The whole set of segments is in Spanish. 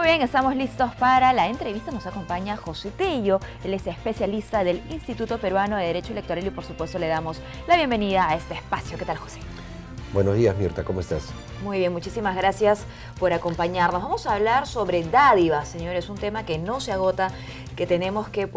bien, estamos listos para la entrevista. Nos acompaña José Tello, él es especialista del Instituto Peruano de Derecho Electoral y por supuesto le damos la bienvenida a este espacio. ¿Qué tal, José? Buenos días, Mirta, ¿cómo estás? Muy bien, muchísimas gracias por acompañarnos. Vamos a hablar sobre dádivas, señores, un tema que no se agota, que tenemos que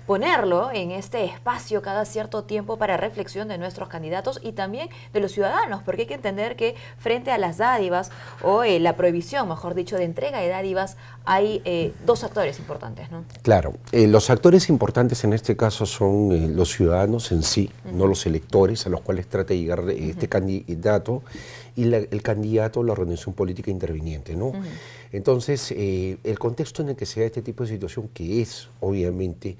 ponerlo en este espacio cada cierto tiempo para reflexión de nuestros candidatos y también de los ciudadanos, porque hay que entender que frente a las dádivas o la prohibición, mejor dicho, de entrega de dádivas, hay dos actores importantes, ¿no? Claro, los actores importantes en este caso son los ciudadanos en sí, no los electores a los cuales trata de llegar este candidato y el candidato, la organización política interviniente, ¿no? Entonces, el contexto en el que se da este tipo de situación, que es obviamente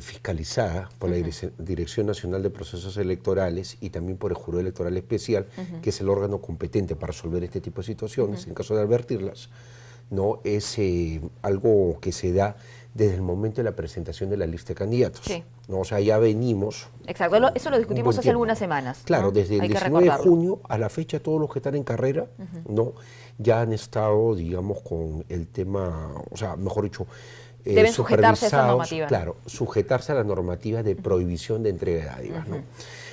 fiscalizada por la Dirección Nacional de Procesos Electorales y también por el Jurado Electoral Especial, que es el órgano competente para resolver este tipo de situaciones, en caso de advertirlas, ¿no? Es algo que se da desde el momento de la presentación de la lista de candidatos. Sí. ¿No? O sea, ya venimos... Exacto, eso lo discutimos hace algunas semanas. Claro, ¿no? desde el 19 de junio a la fecha todos los que están en carrera, ¿no? Ya han estado, digamos, con el tema, o sea, mejor dicho, deben sujetarse a esa normativa. Claro, sujetarse a la normativa de prohibición de entrega de dádivas, ¿no?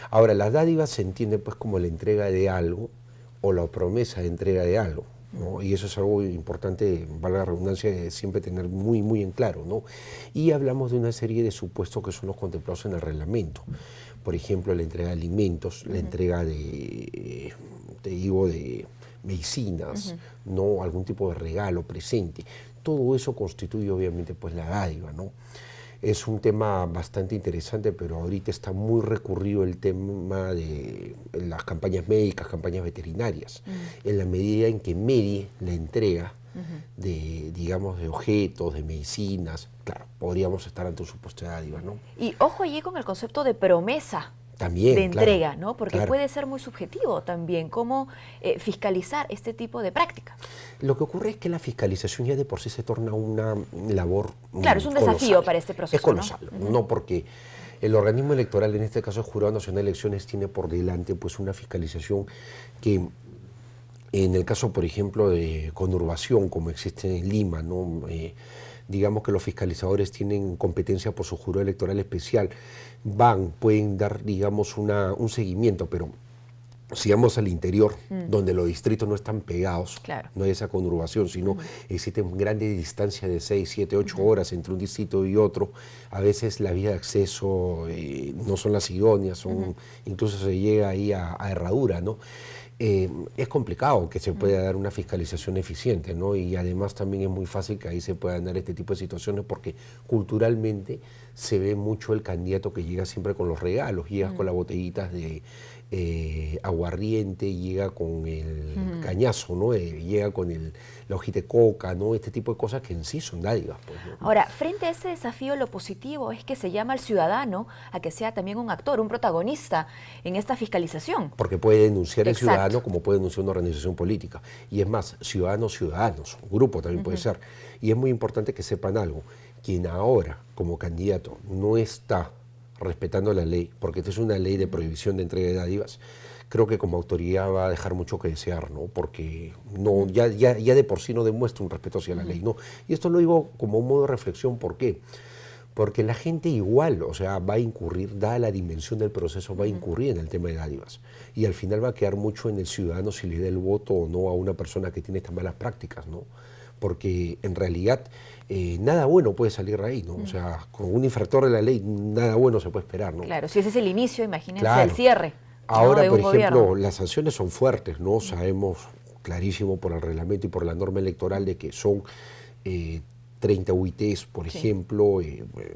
Ahora, las dádivas se entienden pues como la entrega de algo o la promesa de entrega de algo, ¿no? Y eso es algo importante, valga la redundancia, de siempre tener muy en claro, ¿no? Y hablamos de una serie de supuestos que son los contemplados en el reglamento. Por ejemplo, la entrega de alimentos, la entrega de, de medicinas, ¿no? Algún tipo de regalo, presente. Todo eso constituye obviamente pues la dádiva, ¿no? Es un tema bastante interesante, pero ahorita está muy recurrido el tema de las campañas médicas, campañas veterinarias, en la medida en que medie la entrega de, digamos, de objetos, de medicinas. Claro, podríamos estar ante un supuesto de dádiva, ¿no? Y ojo allí con el concepto de promesa. También, de entrega, claro, ¿no? Porque puede ser muy subjetivo también, cómo fiscalizar este tipo de práctica. Lo que ocurre es que la fiscalización ya de por sí se torna una labor Claro, es un desafío para este proceso, es colosal, ¿no? Porque el organismo electoral, en este caso el Jurado Nacional de Elecciones, tiene por delante pues una fiscalización que, en el caso, por ejemplo, de conurbación, como existe en Lima, ¿no? Digamos que los fiscalizadores tienen competencia por su jurado electoral especial, pueden dar, digamos, un seguimiento, pero si vamos al interior, donde los distritos no están pegados, no hay esa conurbación, sino existen grandes distancias de 6, 7, 8 horas entre un distrito y otro, a veces la vía de acceso no son las idóneas, incluso se llega ahí a herradura, ¿no? Es complicado que se pueda dar una fiscalización eficiente, ¿no? Y además también es muy fácil que ahí se puedan dar este tipo de situaciones porque culturalmente se ve mucho el candidato que llega siempre con los regalos, llega con las botellitas de aguardiente, llega con el cañazo, ¿no? Llega con la hojita de coca, ¿no? Este tipo de cosas que en sí son dádivas, pues, ¿no? Ahora, frente a ese desafío, lo positivo es que se llama al ciudadano a que sea también un actor, un protagonista en esta fiscalización. Porque puede denunciar el ciudadano como puede denunciar una organización política. Y es más, ciudadanos, un grupo también puede ser. Y es muy importante que sepan algo, quien ahora como candidato no está respetando la ley, porque esta es una ley de prohibición de entrega de dádivas, creo que como autoridad va a dejar mucho que desear, ¿no? Porque no, ya de por sí no demuestra un respeto hacia la ley, ¿no? Y esto lo digo como un modo de reflexión, ¿por qué? Porque la gente igual, o sea, va a incurrir, dada la dimensión del proceso, va a incurrir en el tema de dádivas. Y al final va a quedar mucho en el ciudadano si le da el voto o no a una persona que tiene estas malas prácticas, ¿no? Porque en realidad nada bueno puede salir de ahí, ¿no? O sea, con un infractor de la ley nada bueno se puede esperar, ¿no? Claro, si ese es el inicio, imagínense el cierre. Ahora, ¿no? por ejemplo, las sanciones son fuertes, ¿no? Sabemos clarísimo por el reglamento y por la norma electoral de que son 30 UITs, por ejemplo,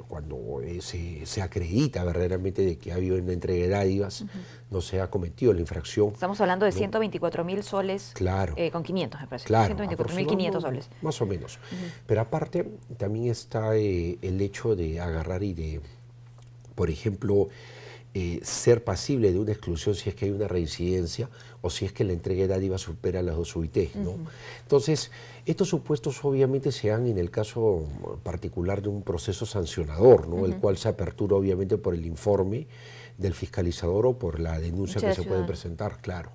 cuando se acredita verdaderamente de que ha habido una entrega de dádivas, no se ha cometido la infracción. Estamos hablando de 124.000 soles con 500, me parece. Claro, 124.500 soles. Más o menos. Pero aparte, también está el hecho de agarrar y de, por ejemplo, ser pasible de una exclusión si es que hay una reincidencia o si es que la entrega de dádiva supera las 2 UIT, ¿no? Entonces, estos supuestos obviamente se dan en el caso particular de un proceso sancionador, ¿no? El cual se apertura obviamente por el informe del fiscalizador o por la denuncia que se puede presentar, claro.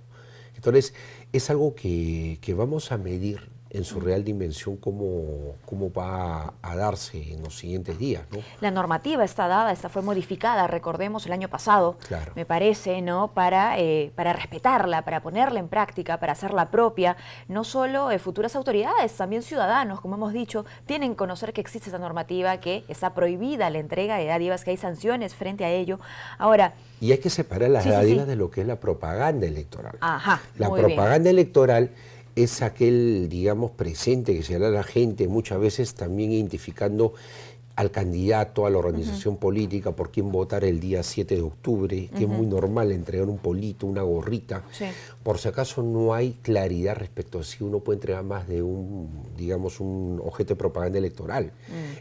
Entonces, es algo que vamos a medir en su real dimensión cómo va a darse en los siguientes días, ¿no? La normativa está dada, esta fue modificada, recordemos, el año pasado, Claro. me parece, ¿no? Para respetarla, para ponerla en práctica, para hacerla propia. No solo futuras autoridades, también ciudadanos, como hemos dicho, tienen que conocer que existe esta normativa, que está prohibida la entrega de dádivas, que hay sanciones frente a ello. Ahora, y hay que separar las sí, dádivas sí. de lo que es la propaganda electoral. Ajá, La muy bien. propaganda electoral es aquel, digamos, presente que se da a la gente, muchas veces también identificando al candidato, a la organización política, por quién votar el día 7 de octubre, que es muy normal entregar un polito, una gorrita. Sí. Por si acaso no hay claridad respecto a si uno puede entregar más de un, digamos, un objeto de propaganda electoral.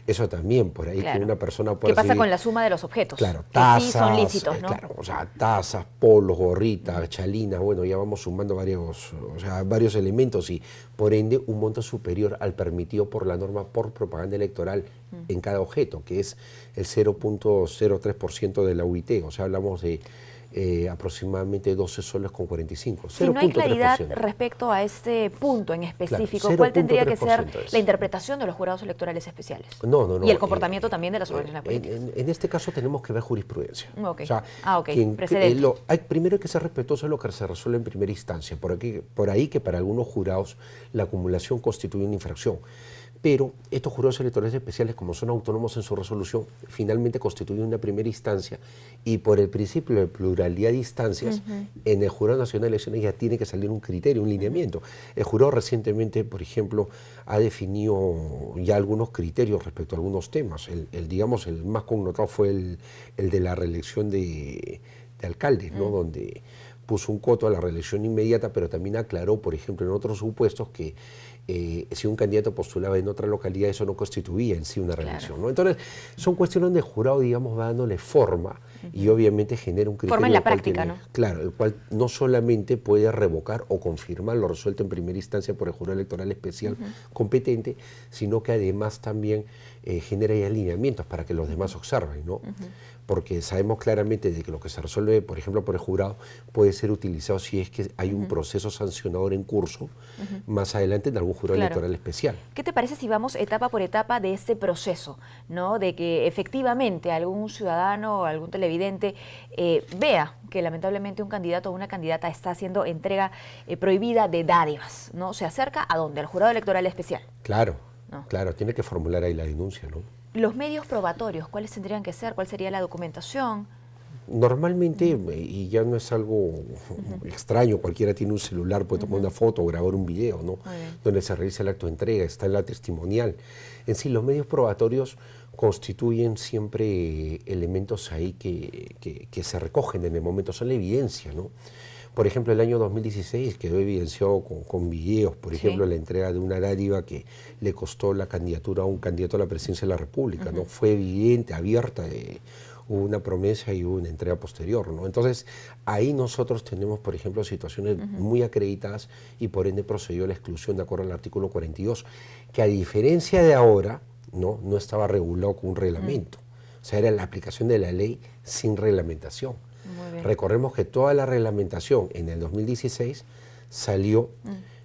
Eso también, por ahí Claro. que una persona pueda ¿Qué pasa seguir- con la suma de los objetos? Claro, Que tazas, sí son lícitos, ¿no? claro, o sea, tazas, polos, gorritas, chalinas, bueno, ya vamos sumando varios elementos y por ende un monto superior al permitido por la norma por propaganda electoral en cada objeto, que es el 0.03% de la UIT, o sea, hablamos de aproximadamente 12 soles con 45. Si no hay claridad 0.3%. respecto a este punto en específico, Claro, ¿cuál tendría que ser 0.3% es. la interpretación de los jurados electorales especiales? No. Y el comportamiento también de las organizaciones políticas. En este caso tenemos que ver jurisprudencia. Ok. O sea, Ok, precedente. primero hay que ser respetuoso de lo que se resuelve en primera instancia. Por ahí que para algunos jurados la acumulación constituye una infracción. Pero estos jurados electorales especiales, como son autónomos en su resolución, finalmente constituyen una primera instancia y por el principio de pluralidad de instancias, en el Jurado Nacional de Elecciones ya tiene que salir un criterio, un lineamiento. El jurado recientemente, por ejemplo, ha definido ya algunos criterios respecto a algunos temas. Digamos, el más connotado fue el de la reelección de alcaldes, ¿no? Donde puso un coto a la reelección inmediata, pero también aclaró, por ejemplo, en otros supuestos que si un candidato postulaba en otra localidad, eso no constituía en sí una reelección, ¿no? Entonces, son cuestiones de jurado, digamos, va dándole forma y obviamente genera un criterio. Forma en la el cual práctica, ¿no? Claro, el cual no solamente puede revocar o confirmar lo resuelto en primera instancia por el jurado electoral especial competente, sino que además también genera ya alineamientos para que los demás observen, ¿no? Porque sabemos claramente de que lo que se resuelve, por ejemplo, por el jurado, puede ser utilizado si es que hay un proceso sancionador en curso más adelante en algún jurado electoral especial. ¿Qué te parece si vamos etapa por etapa de este proceso, ¿no? De que efectivamente algún ciudadano o algún televidente vea que lamentablemente un candidato o una candidata está haciendo entrega prohibida de dádivas, ¿no? Se acerca ¿a dónde? Al jurado electoral especial. Claro, No. claro, tiene que formular ahí la denuncia, ¿no? Los medios probatorios, ¿cuáles tendrían que ser? ¿Cuál sería la documentación? Normalmente, y ya no es algo extraño, cualquiera tiene un celular, puede tomar una foto o grabar un video, ¿no? Muy bien. Donde se realiza el acto de entrega, está en la testimonial. En sí, los medios probatorios constituyen siempre elementos ahí que se recogen en el momento, son la evidencia, ¿no? Por ejemplo, el año 2016 quedó evidenciado con videos, por ejemplo, la entrega de una dádiva que le costó la candidatura a un candidato a la presidencia de la República, ¿no? Fue evidente, abierta, hubo una promesa y hubo una entrega posterior, ¿no? Entonces, ahí nosotros tenemos, por ejemplo, situaciones muy acreditadas y por ende procedió la exclusión de acuerdo al artículo 42, que a diferencia de ahora, no estaba regulado con un reglamento. O sea, era la aplicación de la ley sin reglamentación. Muy bien. Recordemos que toda la reglamentación en el 2016 salió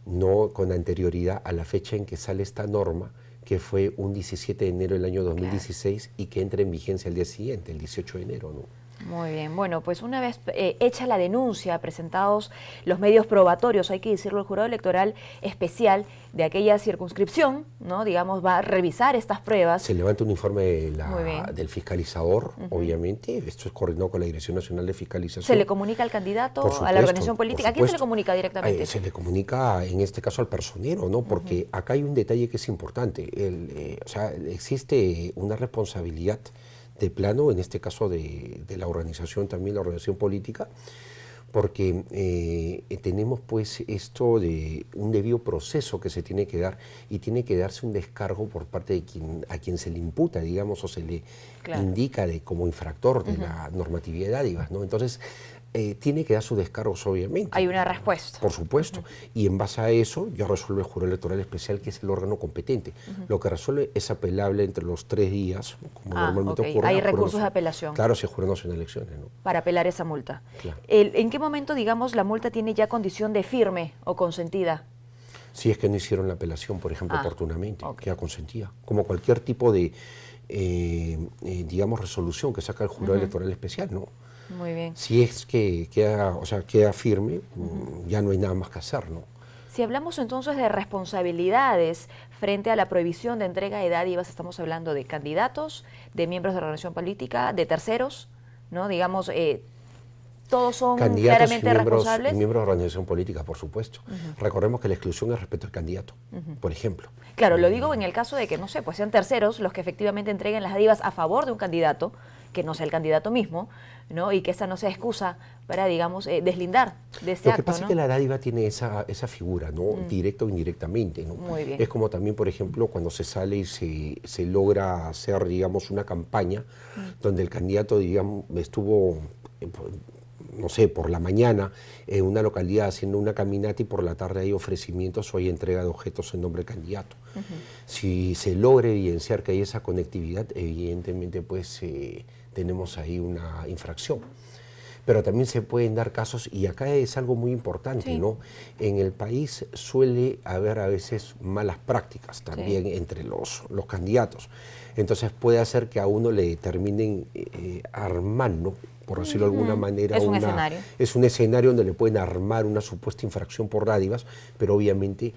no con anterioridad a la fecha en que sale esta norma, que fue un 17 de enero del año 2016 y que entra en vigencia el día siguiente, el 18 de enero, ¿no? Muy bien, bueno, pues una vez hecha la denuncia, presentados los medios probatorios, hay que decirlo, el jurado electoral especial de aquella circunscripción, ¿no? Digamos, va a revisar estas pruebas. Se levanta un informe Muy bien. del fiscalizador, obviamente, esto es coordinado con la Dirección Nacional de Fiscalización. ¿Se le comunica al candidato, Por a la supuesto, organización por política? ¿A quién se le supuesto. comunica directamente? Se le comunica, en este caso, al personero, ¿no? Porque acá hay un detalle que es importante. O sea, existe una responsabilidad de plano, en este caso de la organización también, la organización política, porque tenemos pues esto de un debido proceso que se tiene que dar y tiene que darse un descargo por parte de a quien se le imputa, digamos, o se le indica como infractor de la normatividad de dádivas, ¿no? Entonces, tiene que dar sus descargos, obviamente. Hay una respuesta. Por supuesto. Y en base a eso, ya resuelve el jurado electoral especial, que es el órgano competente. Lo que resuelve es apelable entre los 3 días, como normalmente ocurre. Hay al Jurado recursos de Nacional. apelación. Claro, si el Jurado Nacional de Elecciones, ¿no? Para apelar esa multa. Claro. ¿En qué momento, digamos, la multa tiene ya condición de firme o consentida? Si es que no hicieron la apelación, por ejemplo, oportunamente, ok. queda consentida. Como cualquier tipo de, digamos, resolución que saca el jurado electoral especial, ¿no? Muy bien. Si es que queda, o sea, queda firme, ya no hay nada más que hacer, ¿no? Si hablamos entonces de responsabilidades frente a la prohibición de entrega de dádivas, estamos hablando de candidatos, de miembros de la organización política, de terceros, ¿no? Digamos, todos son Candidatos claramente responsables. y miembros de organización política, por supuesto. Recordemos que la exclusión es respecto al candidato, por ejemplo. Claro, lo digo en el caso de que, no sé, pues sean terceros los que efectivamente entreguen las dádivas a favor de un candidato, que no sea el candidato mismo, ¿no? Y que esa no sea excusa para, digamos, deslindar de este Lo que acto, pasa ¿no? es que la dádiva tiene esa figura, ¿no? Directa o indirectamente, ¿no? Muy bien. Es como también, por ejemplo, cuando se sale y se logra hacer, digamos, una campaña donde el candidato, digamos, estuvo, no sé, por la mañana en una localidad haciendo una caminata y por la tarde hay ofrecimientos o hay entrega de objetos en nombre del candidato. Si se logra evidenciar que hay esa conectividad, evidentemente, pues tenemos ahí una infracción. Pero también se pueden dar casos, y acá es algo muy importante, Sí. ¿no? En el país suele haber a veces malas prácticas también entre los candidatos. Entonces puede hacer que a uno le terminen armando, por decirlo de alguna manera, Es un escenario. es un escenario donde le pueden armar una supuesta infracción por dádivas, pero obviamente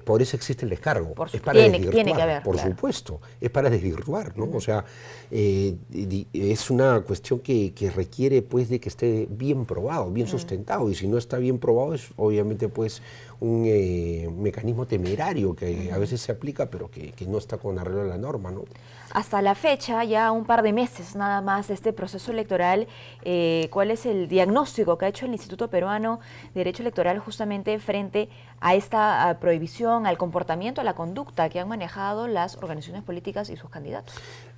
por eso existe el descargo. Por Es supuesto, para tiene desvirtuar, que haber, por claro. supuesto, es para desvirtuar, ¿no? O sea, es una cuestión que requiere, pues, de que esté bien probado, bien sustentado, y si no está bien probado es obviamente, pues, un mecanismo temerario que a veces se aplica, pero que no está con arreglo a la norma, ¿no? Hasta la fecha, ya un par de meses nada más de este proceso electoral, ¿cuál es el diagnóstico que ha hecho el Instituto Peruano de Derecho Electoral justamente frente a esta prohibición, al comportamiento, a la conducta que han manejado las organizaciones políticas y sus candidatos?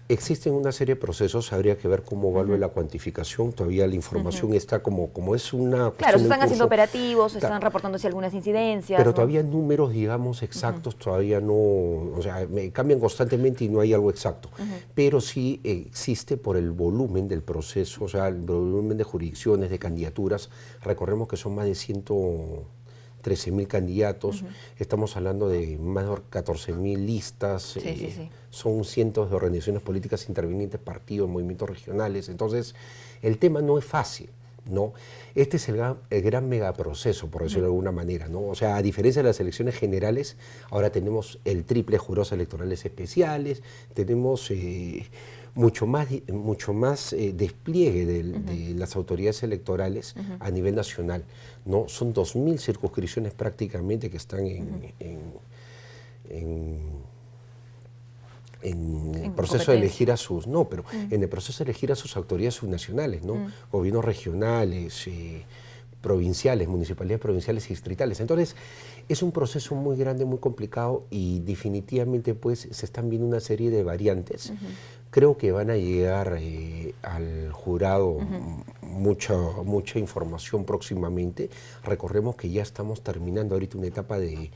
Existen una serie de procesos, habría que ver cómo evalúe la cuantificación, todavía la información está como es una cuestión Claro, se en están haciendo curso. operativos, se Claro, están reportándose algunas incidencias, pero ¿no? todavía números, digamos, exactos, todavía no, o sea, cambian constantemente y no hay algo exacto. Pero sí existe por el volumen del proceso, o sea, el volumen de jurisdicciones, de candidaturas. Recordemos que son más de 113.000 candidatos, estamos hablando de más de 14.000 listas, Sí. son cientos de organizaciones políticas intervinientes, partidos, movimientos regionales. Entonces, el tema no es fácil, ¿no? Este es el gran megaproceso, por decirlo de alguna manera, ¿no? O sea, a diferencia de las elecciones generales, ahora tenemos el triple jurados electorales especiales, tenemos mucho más despliegue de las autoridades electorales a nivel nacional, ¿no? Son 2.000 circunscripciones prácticamente que están en el proceso de elegir a sus, no, pero en el proceso de elegir a sus autoridades subnacionales, ¿no? Gobiernos regionales, provinciales, municipalidades provinciales y distritales. Entonces, es un proceso muy grande, muy complicado, y definitivamente, pues, se están viendo una serie de variantes. Creo que van a llegar al jurado mucha información próximamente. Recordemos que ya estamos terminando ahorita una etapa de...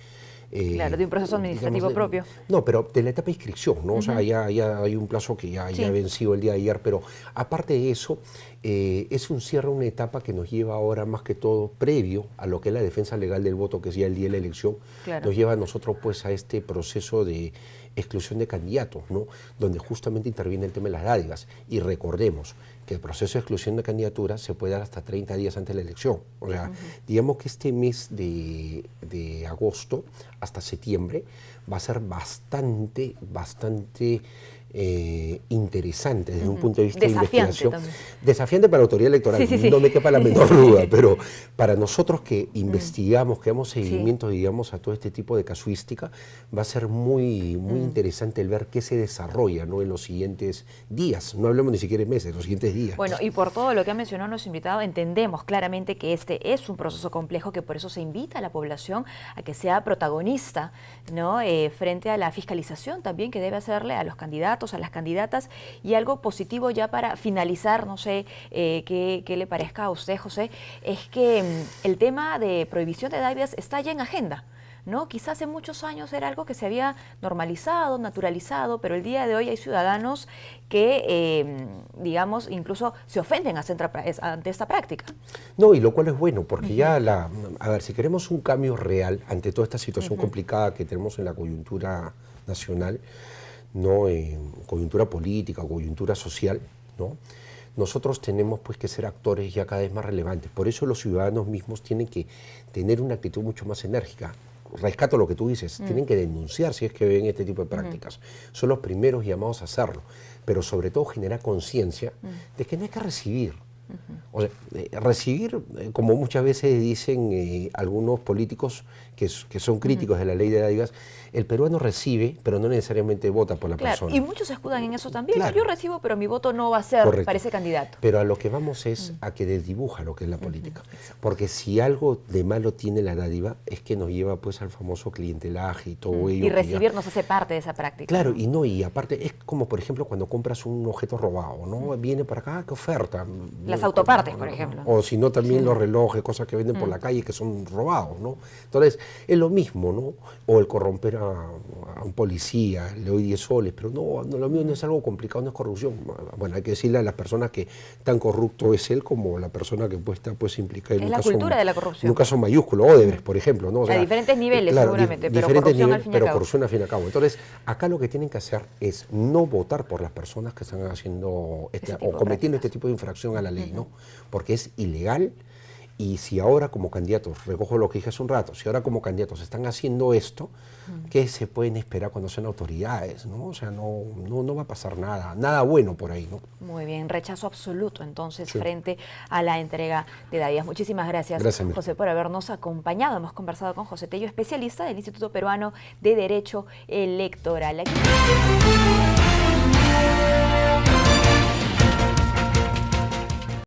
Claro, de un proceso administrativo propio. No, pero de la etapa de inscripción, ¿no? O sea, ya hay un plazo que ya venció el día de ayer, pero aparte de eso, es un cierre, una etapa que nos lleva ahora más que todo previo a lo que es la defensa legal del voto, que es ya el día de la elección, nos lleva a nosotros, pues, a este proceso de exclusión de candidatos, ¿no? Donde justamente interviene el tema de las dádivas. Y recordemos que el proceso de exclusión de candidaturas se puede dar hasta 30 días antes de la elección. O sea, digamos que este mes de agosto hasta septiembre va a ser bastante interesante desde un punto de vista de investigación. También. Desafiante para la autoridad electoral, Sí. no me quepa la menor duda, pero para nosotros que investigamos, que damos seguimiento, digamos, a todo este tipo de casuística, va a ser muy interesante el ver qué se desarrolla, ¿no? En los siguientes días. No hablemos ni siquiera de meses, los siguientes días. Bueno, y por todo lo que ha mencionado nuestro invitado, entendemos claramente que este es un proceso complejo, que por eso se invita a la población a que sea protagonista, ¿no? Frente a la fiscalización también que debe hacerle a los candidatos, a las candidatas. Y algo positivo ya para finalizar, no sé qué le parezca a usted, José, es que el tema de prohibición de dádivas está ya en agenda, ¿no? Quizás hace muchos años era algo que se había normalizado, naturalizado, pero el día de hoy hay ciudadanos que, digamos, incluso se ofenden ante esta práctica. No, y lo cual es bueno, porque ya a ver, si queremos un cambio real ante toda esta situación complicada que tenemos en la coyuntura nacional, ¿no? Coyuntura política, coyuntura social, ¿no? Nosotros tenemos pues que ser actores ya cada vez más relevantes. Por eso los ciudadanos mismos tienen que tener una actitud mucho más enérgica. Rescato lo que tú dices, tienen que denunciar si es que ven este tipo de prácticas. Son los primeros llamados a hacerlo, pero sobre todo generar conciencia de que no hay que recibir. O sea, recibir, como muchas veces dicen algunos políticos que son críticos de la ley de dádivas, el peruano recibe, pero no necesariamente vota por la persona. Y muchos se escudan en eso también. Claro. Yo recibo, pero mi voto no va a ser para ese candidato. Pero a lo que vamos es a que desdibuja lo que es la política. Porque si algo de malo tiene la dádiva, es que nos lleva pues al famoso clientelaje y todo ello. Y recibir nos hace parte de esa práctica. Claro, y aparte es como, por ejemplo, cuando compras un objeto robado, ¿no? Viene para acá, qué oferta. Las autopartes, por ejemplo. O si no, también los relojes, cosas que venden por la calle que son robados, ¿no? Entonces, es lo mismo, ¿no? O el corromper a un policía, le doy 10 soles, pero no, lo mío no es algo complicado, no es corrupción. Bueno, hay que decirle a las personas que tan corrupto es él como la persona que puede estar pues, implicada en un caso... Es la cultura de la corrupción. En un caso mayúsculo, Odebrecht, por ejemplo, ¿no? O sea, a diferentes niveles, claro, seguramente, pero diferentes corrupción niveles, al fin y al cabo. corrupción al fin y al cabo. Entonces, acá lo que tienen que hacer es no votar por las personas que están haciendo o cometiendo este tipo de infracción a la ley, ¿no? Porque es ilegal. Y si ahora como candidatos, recojo lo que dije hace un rato, si ahora como candidatos están haciendo esto, ¿qué se pueden esperar cuando sean autoridades? ¿No? O sea, no va a pasar nada bueno por ahí, ¿no? Muy bien, rechazo absoluto entonces frente a la entrega de dádivas. Muchísimas gracias, José, por habernos acompañado. Hemos conversado con José Tello, especialista del Instituto Peruano de Derecho Electoral. Aquí...